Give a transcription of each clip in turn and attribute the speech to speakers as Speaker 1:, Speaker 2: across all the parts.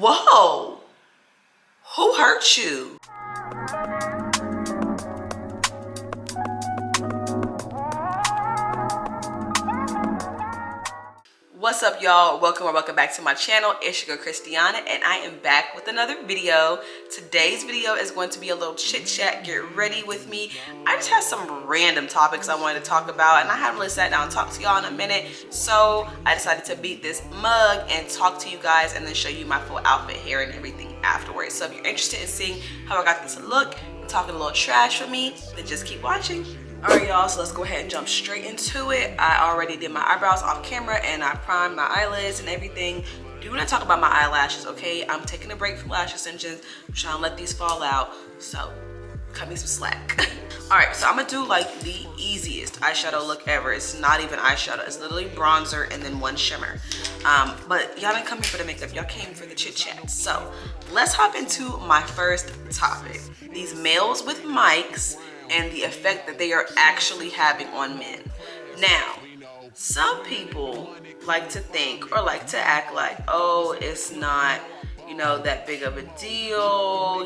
Speaker 1: Whoa, who hurt you? What's up, y'all? Welcome back to my channel. It's your girl Christiana, and I am back with another video. Today's video is going to be a little chit chat. Get ready with me. I just have some random topics I wanted to talk about, and I haven't really sat down and talked to y'all in a minute, so I decided to beat this mug and talk to you guys and then show you my full outfit, hair, and everything afterwards. So if you're interested in seeing how I got this look and talking a little trash for me, then just keep watching. All right, y'all, so let's go ahead and jump straight into it. I already did my eyebrows off camera and I primed my eyelids and everything. Do not talk about my eyelashes, okay? I'm taking a break from lash extensions. I'm trying to let these fall out, so cut me some slack. All right, so I'm gonna do like the easiest eyeshadow look ever. It's not even eyeshadow, it's literally bronzer and then one shimmer. But y'all didn't come here for the makeup, y'all came for the chit chat. So let's hop into my first topic. These males with mics and the effect that they are actually having on men. Now, some people like to think or like to act like, oh, it's not, that big of a deal.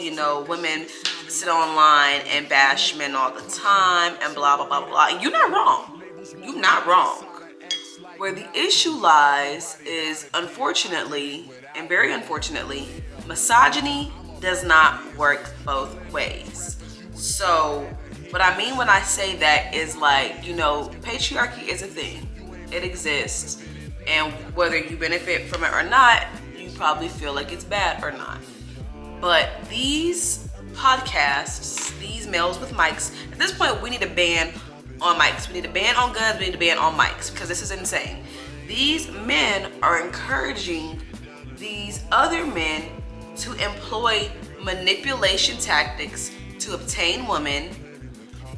Speaker 1: Women sit online and bash men all the time and blah, blah, blah, blah. And you're not wrong. You're not wrong. Where the issue lies is, unfortunately, and very unfortunately, misogyny does not work both ways. So what I mean when I say that is like, patriarchy is a thing. It exists. And whether you benefit from it or not, you probably feel like it's bad or not. But these podcasts, these males with mics, at this point we need a ban on mics. We need a ban on guns, we need a ban on mics, because this is insane. These men are encouraging these other men to employ manipulation tactics to obtain women,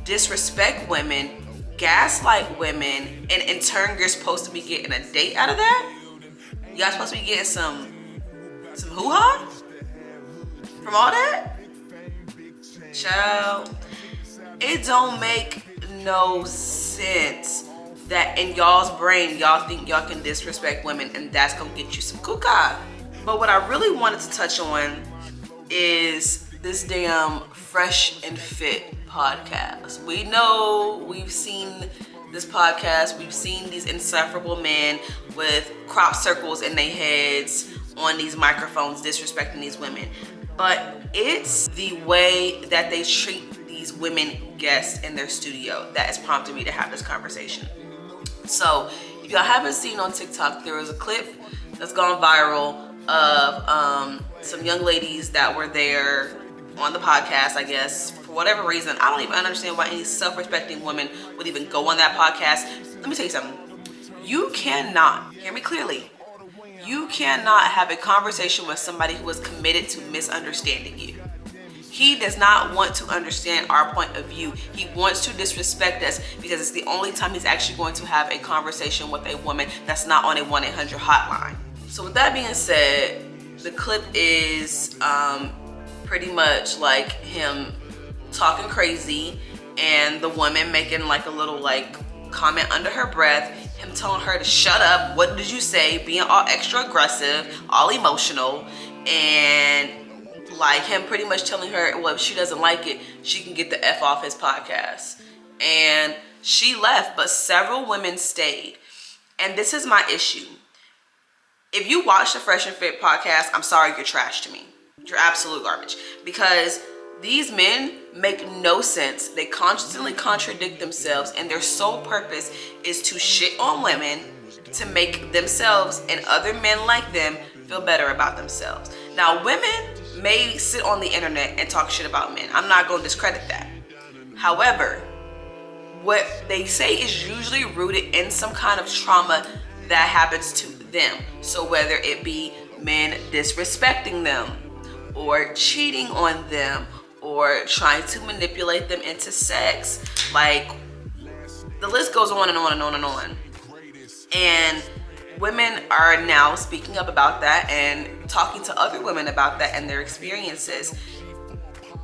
Speaker 1: disrespect women, gaslight women, and in turn you're supposed to be getting a date out of that? Y'all supposed to be getting some hoo-ha from all that? Child, it don't make no sense that in y'all's brain y'all think y'all can disrespect women and that's gonna get you some kuka. But what I really wanted to touch on is this damn Fresh and Fit podcast. We know, we've seen this podcast, we've seen these insufferable men with crop circles in their heads on these microphones disrespecting these women. But it's the way that they treat these women guests in their studio that has prompted me to have this conversation. So if y'all haven't seen on TikTok, there was a clip that's gone viral of some young ladies that were there on the podcast, I guess, for whatever reason. I don't even understand why any self-respecting woman would even go on that podcast. Let me tell you something. You cannot, hear me clearly, you cannot have a conversation with somebody who is committed to misunderstanding you. He does not want to understand our point of view. He wants to disrespect us because it's the only time he's actually going to have a conversation with a woman that's not on a 1-800 hotline. So with that being said, the clip is pretty much like him talking crazy and the woman making like a little like comment under her breath, him telling her to shut up, what did you say, being all extra aggressive, all emotional, and like him pretty much telling her, well, if she doesn't like it, she can get the F off his podcast. And she left, but several women stayed. And this is my issue. If you watch the Fresh and Fit podcast, I'm sorry, you're trash to me. You're absolute garbage. Because these men make no sense. They constantly contradict themselves, and their sole purpose is to shit on women to make themselves and other men like them feel better about themselves. Now, women may sit on the internet and talk shit about men. I'm not going to discredit that. However, what they say is usually rooted in some kind of trauma that happens to them. So whether it be men disrespecting them, or cheating on them, or trying to manipulate them into sex, like the list goes on and on and on and on. And women are now speaking up about that and talking to other women about that and their experiences.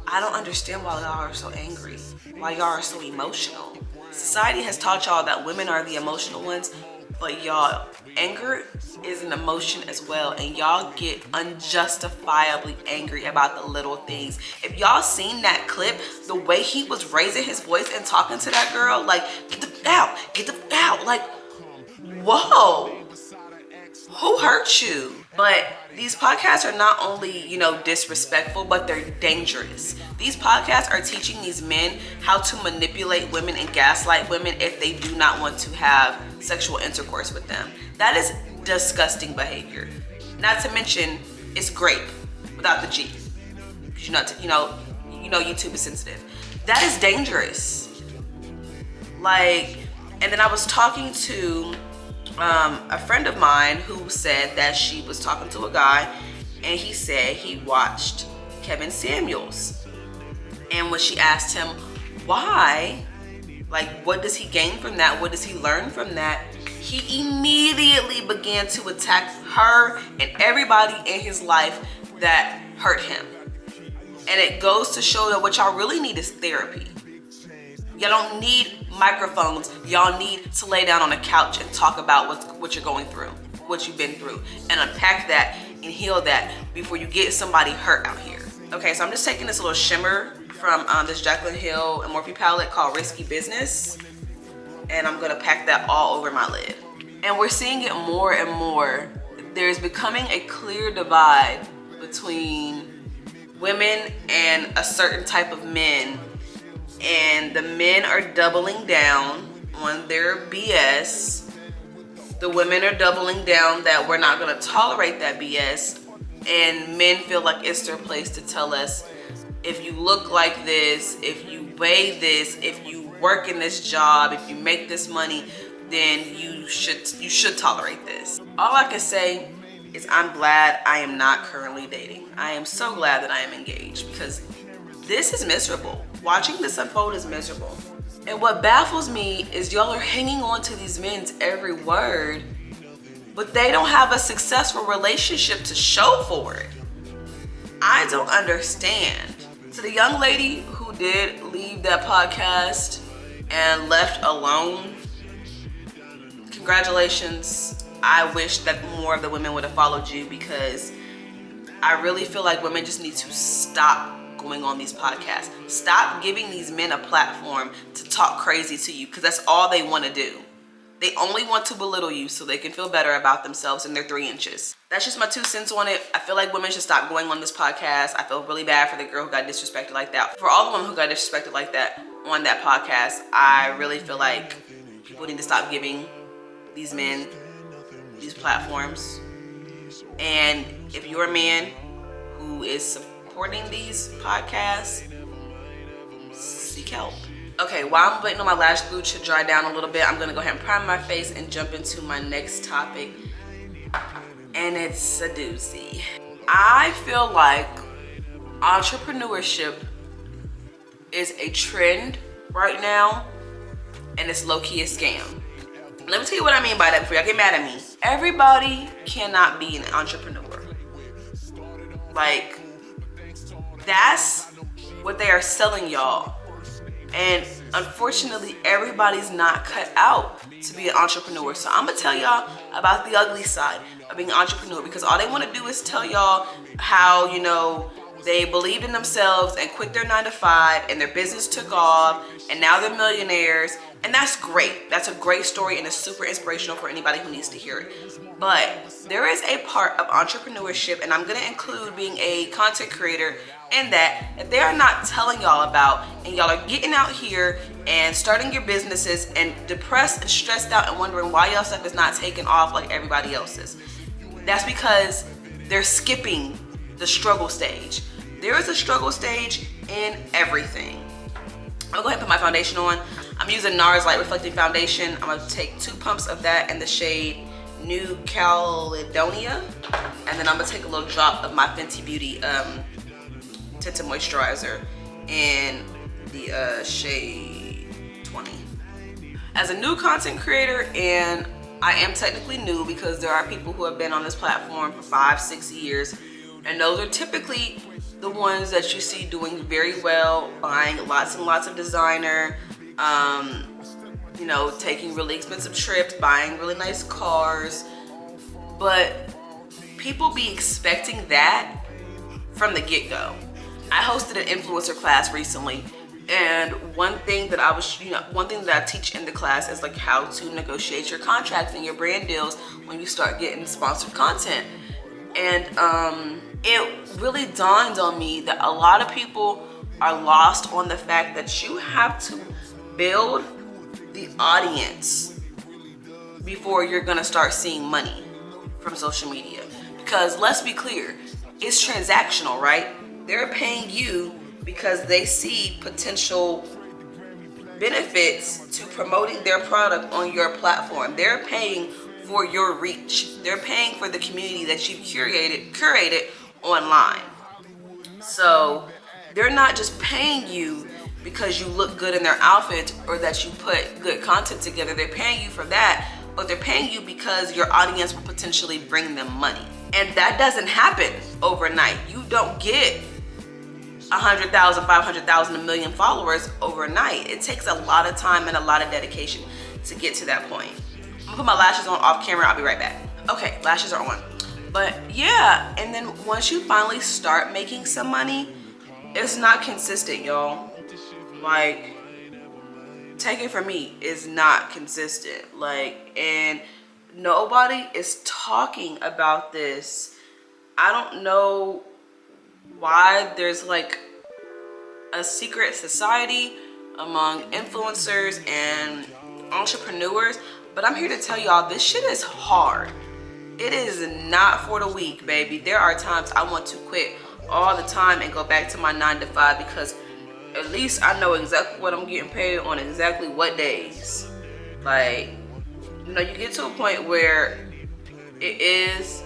Speaker 1: I don't understand why y'all are so angry, why y'all are so emotional. Society has taught y'all that women are the emotional ones. But y'all, anger is an emotion as well, and y'all get unjustifiably angry about the little things. If y'all seen that clip, the way he was raising his voice and talking to that girl, like, get the out, like, whoa, who hurt you? But these podcasts are not only, you know, disrespectful, but they're dangerous. These podcasts are teaching these men how to manipulate women and gaslight women if they do not want to have sexual intercourse with them. That is disgusting behavior. Not to mention, it's grape without the G. You know, YouTube is sensitive. That is dangerous. Like, and then I was talking to a friend of mine who said that she was talking to a guy, and he said he watched Kevin Samuels. And when she asked him why, like, what does he gain from that? What does he learn from that? He immediately began to attack her and everybody in his life that hurt him. And it goes to show that what y'all really need is therapy. Y'all don't need microphones. Y'all need to lay down on a couch and talk about what you're going through, what you've been through, and unpack that and heal that before you get somebody hurt out here. Okay, so I'm just taking this little shimmer from this Jaclyn Hill and Morphe palette called Risky Business, and I'm gonna pack that all over my lid. And we're seeing it more and more. There's becoming a clear divide between women and a certain type of men. And the men are doubling down on their BS. The women are doubling down that we're not gonna tolerate that BS. And men feel like it's their place to tell us, if you look like this, if you weigh this, if you work in this job, if you make this money, then you should tolerate this. All I can say is I'm glad I am not currently dating. I am so glad that I am engaged, because this is miserable. Watching this unfold is miserable. And what baffles me is y'all are hanging on to these men's every word, but they don't have a successful relationship to show for it. I don't understand. To the young lady who did leave that podcast and left alone, congratulations. I wish that more of the women would have followed you, because I really feel like women just need to stop going on these podcasts. Stop giving these men a platform to talk crazy to you, because that's all they want to do. They only want to belittle you so they can feel better about themselves and their 3 inches. That's just my 2 cents on it. I feel like women should stop going on this podcast. I feel really bad for the girl who got disrespected like that. For all the women who got disrespected like that on that podcast, I really feel like people need to stop giving these men these platforms. And if you're a man who is supporting these podcasts, seek help. Okay, while I'm waiting on my lash glue to dry down a little bit, I'm gonna go ahead and prime my face and jump into my next topic. And it's a doozy. I feel like entrepreneurship is a trend right now, and it's low-key a scam. Let me tell you what I mean by that before y'all get mad at me. Everybody cannot be an entrepreneur. Like, that's what they are selling y'all. And unfortunately, everybody's not cut out to be an entrepreneur. So I'm gonna tell y'all about the ugly side of being an entrepreneur, because all they wanna do is tell y'all how, you know, they believed in themselves and quit their 9 to 5 and their business took off and now they're millionaires. And that's great. That's a great story and it's super inspirational for anybody who needs to hear it. But there is a part of entrepreneurship, and I'm gonna include being a content creator in that they are not telling y'all about, and y'all are getting out here and starting your businesses and depressed and stressed out and wondering why y'all stuff is not taking off like everybody else's. That's because they're skipping the struggle stage. There is a struggle stage in everything. I'll go ahead and put my foundation on. I'm using NARS Light Reflecting Foundation. I'm gonna take 2 pumps of that in the shade New Caledonia, and then I'm gonna take a little drop of my Fenty Beauty tinted moisturizer in the shade 20. As a new content creator, and I am technically new because there are people who have been on this platform for 5-6 years, and those are typically the ones that you see doing very well, buying lots and lots of designer, you know, taking really expensive trips, buying really nice cars, but people be expecting that from the get-go. I hosted an influencer class recently, and one thing that I teach in the class is like how to negotiate your contracts and your brand deals when you start getting sponsored content. And it really dawned on me that a lot of people are lost on the fact that you have to build the audience before you're gonna start seeing money from social media. Because let's be clear, it's transactional, right? They're paying you because they see potential benefits to promoting their product on your platform. They're paying for your reach. They're paying for the community that you've curated online. So they're not just paying you because you look good in their outfit or that you put good content together. They're paying you for that, but they're paying you because your audience will potentially bring them money. And that doesn't happen overnight. You don't get 100,000, 500,000, a million followers overnight. It takes a lot of time and a lot of dedication to get to that point. I'm gonna put my lashes on off camera. I'll be right back. Okay, lashes are on. But yeah, and then once you finally start making some money, it's not consistent, y'all. Like, take it from me, it's not consistent. Like, and nobody is talking about this. I don't know why there's like a secret society among influencers and entrepreneurs, but I'm here to tell y'all this shit is hard. It is not for the weak, baby. There are times I want to quit all the time and go back to my 9 to 5 because at least I know exactly what I'm getting paid on exactly what days. Like, you know, you get to a point where it's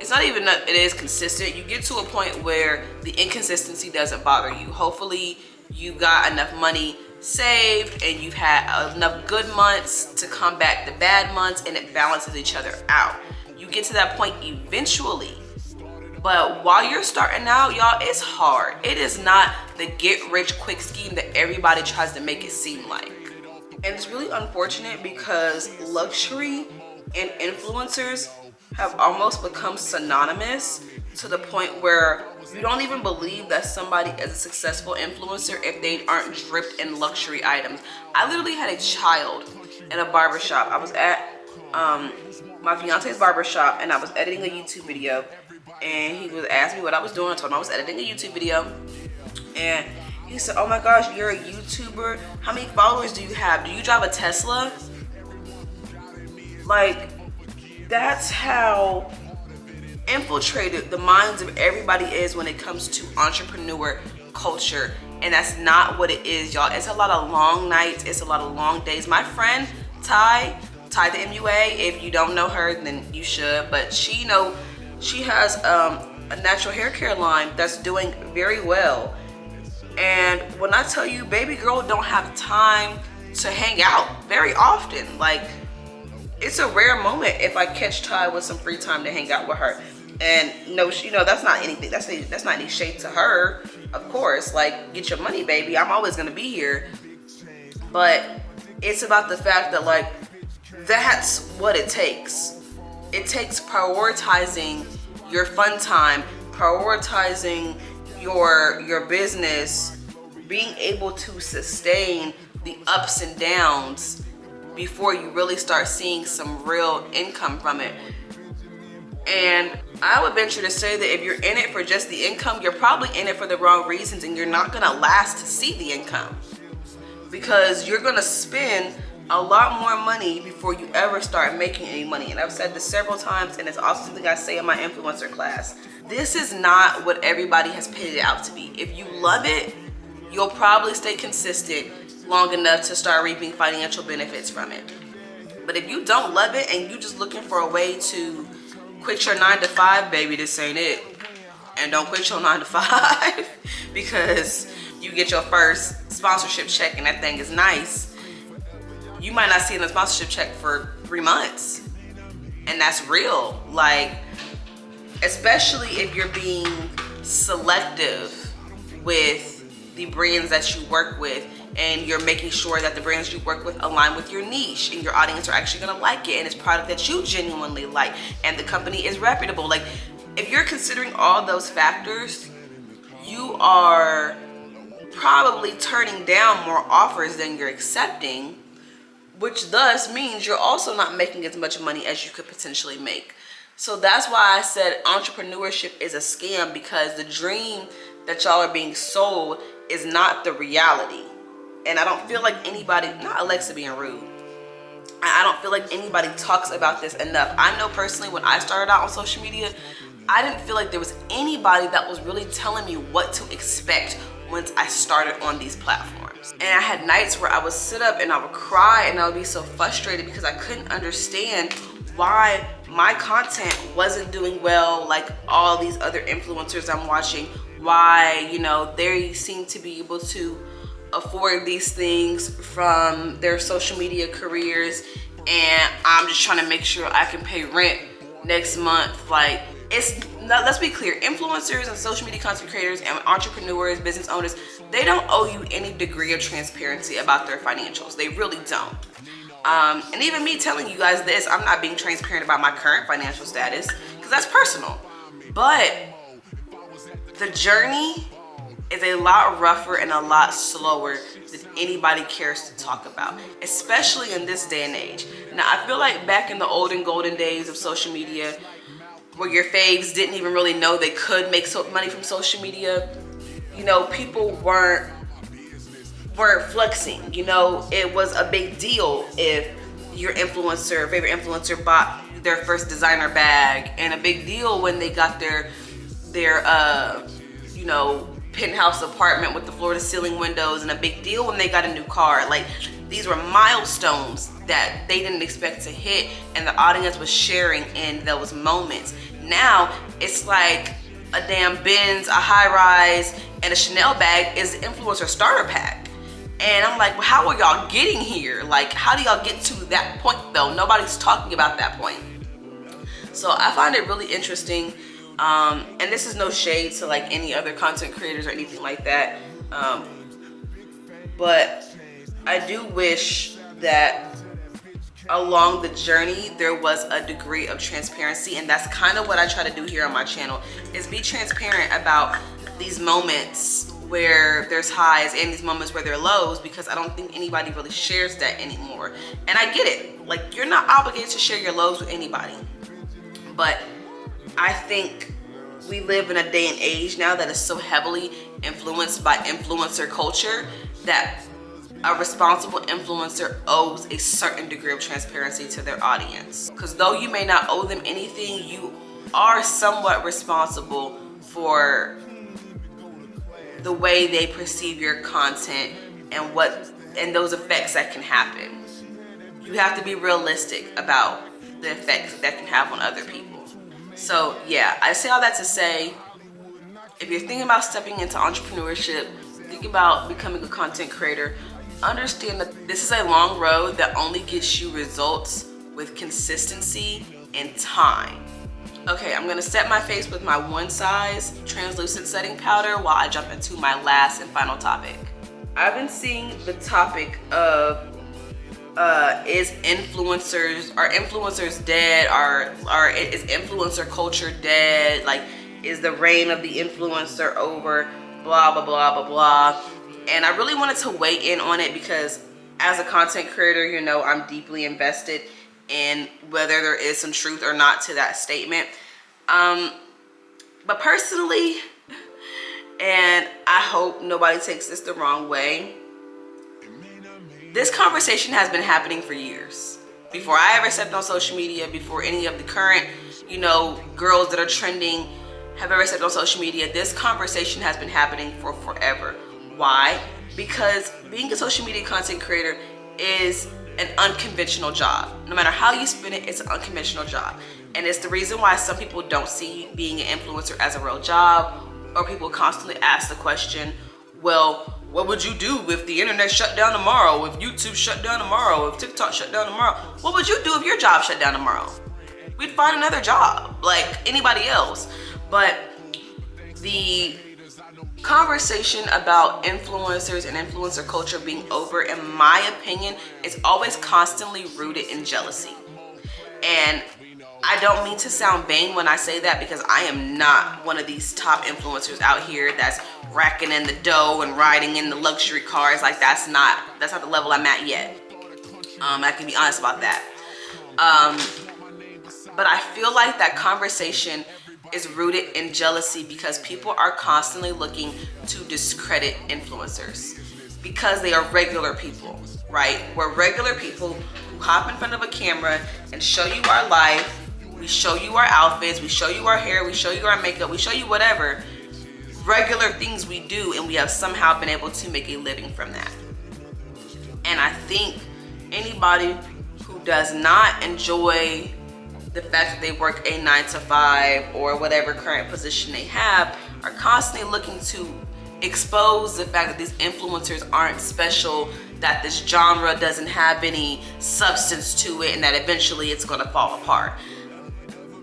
Speaker 1: not even that it is consistent. You get to a point where the inconsistency doesn't bother you. Hopefully you got enough money saved and you've had enough good months to combat the bad months, and it balances each other out. You get to that point eventually. But while you're starting out, y'all, it's hard. It is not the get rich quick scheme that everybody tries to make it seem like. And it's really unfortunate because luxury and influencers have almost become synonymous to the point where you don't even believe that somebody is a successful influencer if they aren't dripped in luxury items. I literally had a child in a barbershop. I was at my fiance's barbershop and I was editing a YouTube video, and he was asking me what I was doing. I told him I was editing a YouTube video, and he said, "Oh my gosh, you're a YouTuber? How many followers do you have? Do you drive a Tesla?" Like, that's how infiltrated the minds of everybody is when it comes to entrepreneur culture. And that's not what it is, y'all. It's a lot of long nights. It's a lot of long days. My friend Ty the MUA, if you don't know her, then you should. But she has a natural hair care line that's doing very well. And when I tell you, baby girl don't have time to hang out very often. Like, it's a rare moment if I catch Ty with some free time to hang out with her. And no, that's not anything. That's not any shade to her, of course. Like, get your money, baby. I'm always gonna be here. But it's about the fact that, like, that's what it takes. It takes prioritizing your fun time, prioritizing your business, being able to sustain the ups and downs before you really start seeing some real income from it. And I would venture to say that if you're in it for just the income, you're probably in it for the wrong reasons, and you're not gonna last to see the income, because you're gonna spend a lot more money before you ever start making any money. And I've said this several times, and it's also something I say in my influencer class. This is not what everybody has paid it out to be. If you love it, you'll probably stay consistent long enough to start reaping financial benefits from it. But if you don't love it and you're just looking for a way to quit your 9 to 5, baby, this ain't it. And don't quit your 9 to 5 because you get your first sponsorship check and that thing is nice. You might not see a sponsorship check for 3 months. And that's real. Like, especially if you're being selective with the brands that you work with. and you're making sure that the brands you work with align with your niche and your audience are actually gonna like it, and it's product that you genuinely like, and the company is reputable. Like, if you're considering all those factors, you are probably turning down more offers than you're accepting, which thus means you're also not making as much money as you could potentially make. So that's why I said entrepreneurship is a scam, because the dream that y'all are being sold is not the reality. And I don't feel like anybody, not Alexa being rude, I don't feel like anybody talks about this enough. I know personally, when I started out on social media, I didn't feel like there was anybody that was really telling me what to expect once I started on these platforms. And I had nights where I would sit up and I would cry and I would be so frustrated because I couldn't understand why my content wasn't doing well like all these other influencers I'm watching. Why, you know, they seem to be able to afford these things from their social media careers, and I'm just trying to make sure I can pay rent next month. Like, it's not, let's be clear, influencers and social media content creators and entrepreneurs, business owners, they don't owe you any degree of transparency about their financials. They really don't. And even me telling you guys this, I'm not being transparent about my current financial status because that's personal. But the journey is a lot rougher and a lot slower than anybody cares to talk about, especially in this day and age. Now, I feel like back in the olden golden days of social media, where your faves didn't even really know they could make money from social media, you know, people weren't flexing. You know, it was a big deal if your favorite influencer bought their first designer bag, and a big deal when they got their you know, penthouse apartment with the floor to ceiling windows, and a big deal when they got a new car. Like, these were milestones that they didn't expect to hit, and the audience was sharing in those moments. Now it's like a damn Benz, a high rise, and a Chanel bag is the influencer starter pack. And I'm like, well, how are y'all getting here? Like, how do y'all get to that point though? Nobody's talking about that point. So I find it really interesting. And this is no shade to like any other content creators or anything like that. But I do wish that along the journey there was a degree of transparency, and that's kind of what I try to do here on my channel, is be transparent about these moments where there's highs and these moments where there are lows, because I don't think anybody really shares that anymore. And I get it, like, you're not obligated to share your lows with anybody, but I think we live in a day and age now that is so heavily influenced by influencer culture that a responsible influencer owes a certain degree of transparency to their audience. Because though you may not owe them anything, you are somewhat responsible for the way they perceive your content and those effects that can happen. You have to be realistic about the effects that can have on other people. So yeah, I say all that to say, if you're thinking about stepping into entrepreneurship, thinking about becoming a content creator, understand that this is a long road that only gets you results with consistency and time. Okay, I'm gonna set my face with my one size translucent setting powder while I jump into my last and final topic. I've been seeing the topic of are influencers dead? Is influencer culture dead? Like, is the reign of the influencer over? Blah, blah, blah, blah, blah. And I really wanted to weigh in on it because as a content creator, you know, I'm deeply invested in whether there is some truth or not to that statement. But personally, and I hope nobody takes this the wrong way, this conversation has been happening for years. Before I ever stepped on social media, before any of the current, you know, girls that are trending have ever stepped on social media, this conversation has been happening for forever. Why? Because being a social media content creator is an unconventional job. No matter how you spin it, it's an unconventional job. And it's the reason why some people don't see being an influencer as a real job, or people constantly ask the question, well, what would you do if the internet shut down tomorrow? If YouTube shut down tomorrow? If TikTok shut down tomorrow? What would you do if your job shut down tomorrow? We'd find another job like anybody else. But the conversation about influencers and influencer culture being over, in my opinion, is always constantly rooted in jealousy. And I don't mean to sound vain when I say that, because I am not one of these top influencers out here that's racking in the dough and riding in the luxury cars. Like, that's not the level I'm at yet. I can be honest about that. But I feel like that conversation is rooted in jealousy because people are constantly looking to discredit influencers because they are regular people, right? We're regular people who hop in front of a camera and show you our life. We show you our outfits, we show you our hair, we show you our makeup, we show you whatever regular things we do, and we have somehow been able to make a living from that. And I think anybody who does not enjoy the fact that they work a 9-to-5 or whatever current position they have are constantly looking to expose the fact that these influencers aren't special, that this genre doesn't have any substance to it, and that eventually it's going to fall apart.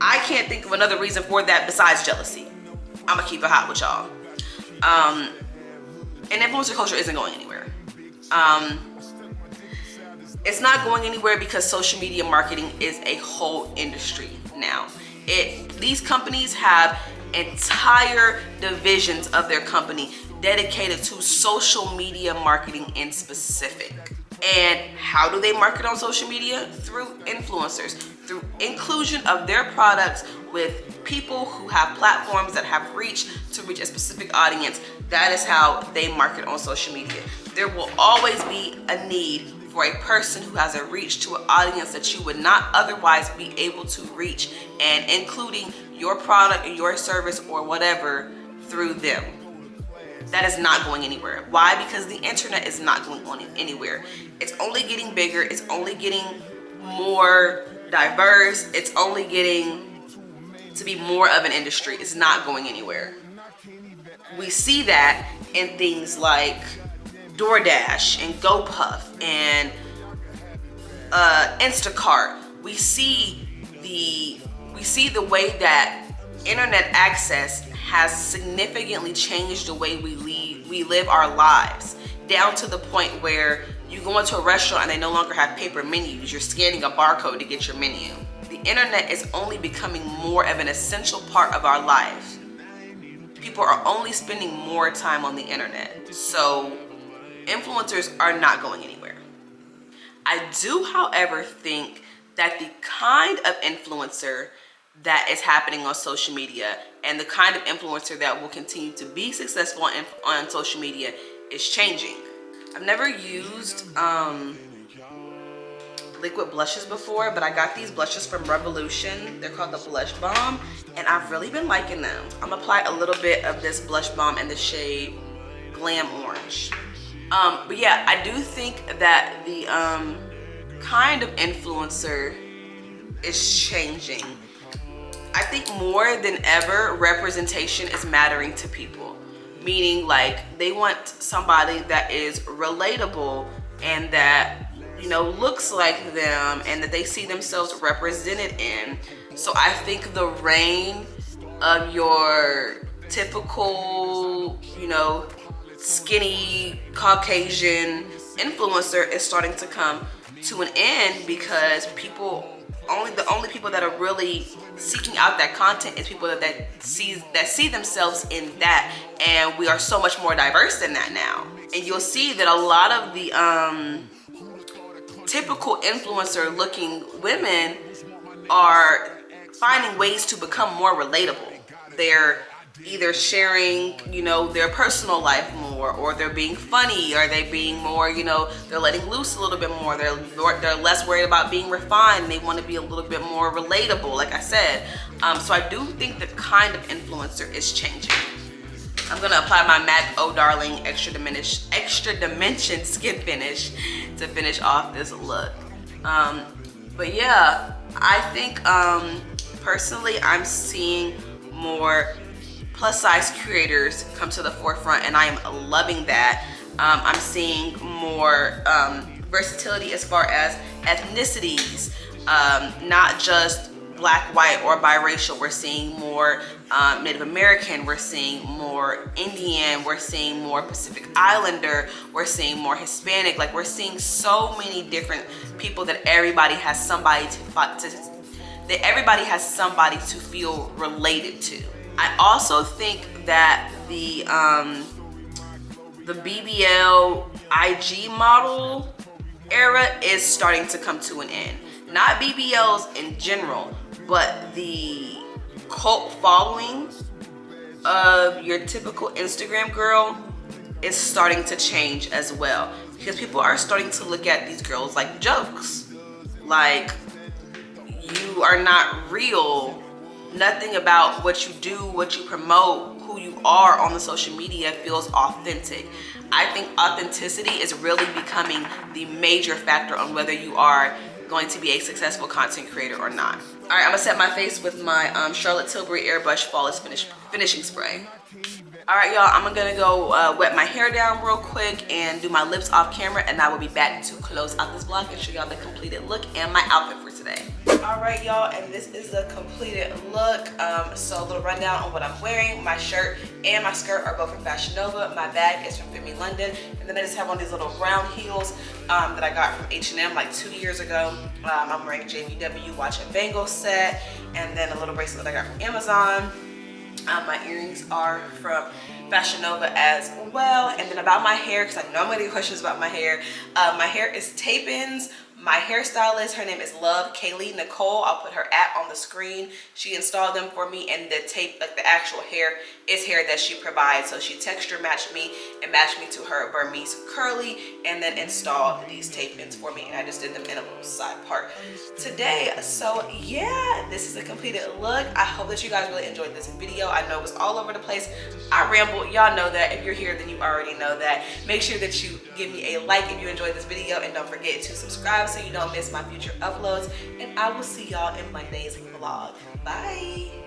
Speaker 1: I can't think of another reason for that besides jealousy. I'm gonna keep it hot with y'all. And influencer culture isn't going anywhere. It's not going anywhere because social media marketing is a whole industry now. These companies have entire divisions of their company dedicated to social media marketing in specific. And how do they market on social media? Through influencers, through inclusion of their products with people who have platforms that have reach to reach a specific audience. That is how they market on social media. There will always be a need for a person who has a reach to an audience that you would not otherwise be able to reach, and including your product or your service or whatever through them. That is not going anywhere. Why? Because the internet is not going on anywhere. It's only getting bigger. It's only getting more diverse. It's only getting to be more of an industry. It's not going anywhere. We see that in things like DoorDash and GoPuff and Instacart. We see the way that internet access has significantly changed the way we live our lives, down to the point where you go into a restaurant and they no longer have paper menus. You're scanning a barcode to get your menu. The internet is only becoming more of an essential part of our lives. People are only spending more time on the internet. So influencers are not going anywhere. I do, however, think that the kind of influencer that is happening on social media and the kind of influencer that will continue to be successful on social media is changing. I've never used liquid blushes before, but I got these blushes from Revolution. They're called the Blush Bomb, and I've really been liking them. I'm gonna apply a little bit of this Blush Bomb in the shade Glam Orange. But yeah, I do think that the kind of influencer is changing. I think more than ever, representation is mattering to people. Meaning, like, they want somebody that is relatable and that, you know, looks like them and that they see themselves represented in. So I think the reign of your typical, you know, skinny Caucasian influencer is starting to come to an end, because the only people that are really seeking out that content is people that see themselves in that, and we are so much more diverse than that now. And you'll see that a lot of the typical influencer looking women are finding ways to become more relatable. They're either sharing, you know, their personal life more, or they're being funny, or they being more, you know, they're letting loose a little bit more. They're less worried about being refined. They want to be a little bit more relatable, like I said. So I do think the kind of influencer is changing. I'm gonna apply my MAC Oh Darling Extra Dimension Skin Finish to finish off this look. But yeah, I think personally I'm seeing more plus size creators come to the forefront, and I am loving that. I'm seeing more versatility as far as ethnicities, not just black, white, or biracial. We're seeing more Native American, we're seeing more Indian, we're seeing more Pacific Islander, we're seeing more Hispanic. Like, we're seeing so many different people that everybody has somebody to feel related to. I also think that the BBL IG model era is starting to come to an end. Not BBLs in general, but the cult following of your typical Instagram girl is starting to change as well, because people are starting to look at these girls like jokes. Like, you are not real. Nothing about what you do, what you promote, who you are on the social media feels authentic. I think authenticity is really becoming the major factor on whether you are going to be a successful content creator or not. All right, I'm gonna set my face with my Charlotte Tilbury Airbrush Flawless Finishing Spray. All right, y'all, I'm gonna go wet my hair down real quick and do my lips off camera, and I will be back to close out this vlog and show y'all the completed look and my outfit for today. All right, y'all, and this is the completed look. So a little rundown on what I'm wearing. My shirt and my skirt are both from Fashion Nova. My bag is from Fit Me London, and then I just have on these little brown heels that I got from H&M like 2 years ago. I'm wearing a JVW Watch and Bangle set, and then a little bracelet that I got from Amazon. My earrings are from Fashion Nova as well. And then about my hair, because I know I'm gonna get questions about my hair is tape-ins. My hairstylist, her name is Love Kaylee Nicole. I'll put her @ on the screen. She installed them for me, and the tape, like the actual hair, is hair that she provides. So she texture matched me and matched me to her Burmese curly, and then installed these tape ins for me. And I just did them in a little side part today. So yeah, this is a completed look. I hope that you guys really enjoyed this video. I know it was all over the place. I rambled. Y'all know that. If you're here, then you already know that. Make sure that you give me a like if you enjoyed this video, and don't forget to subscribe so you don't miss my future uploads. And I will see y'all in Monday's vlog. Bye.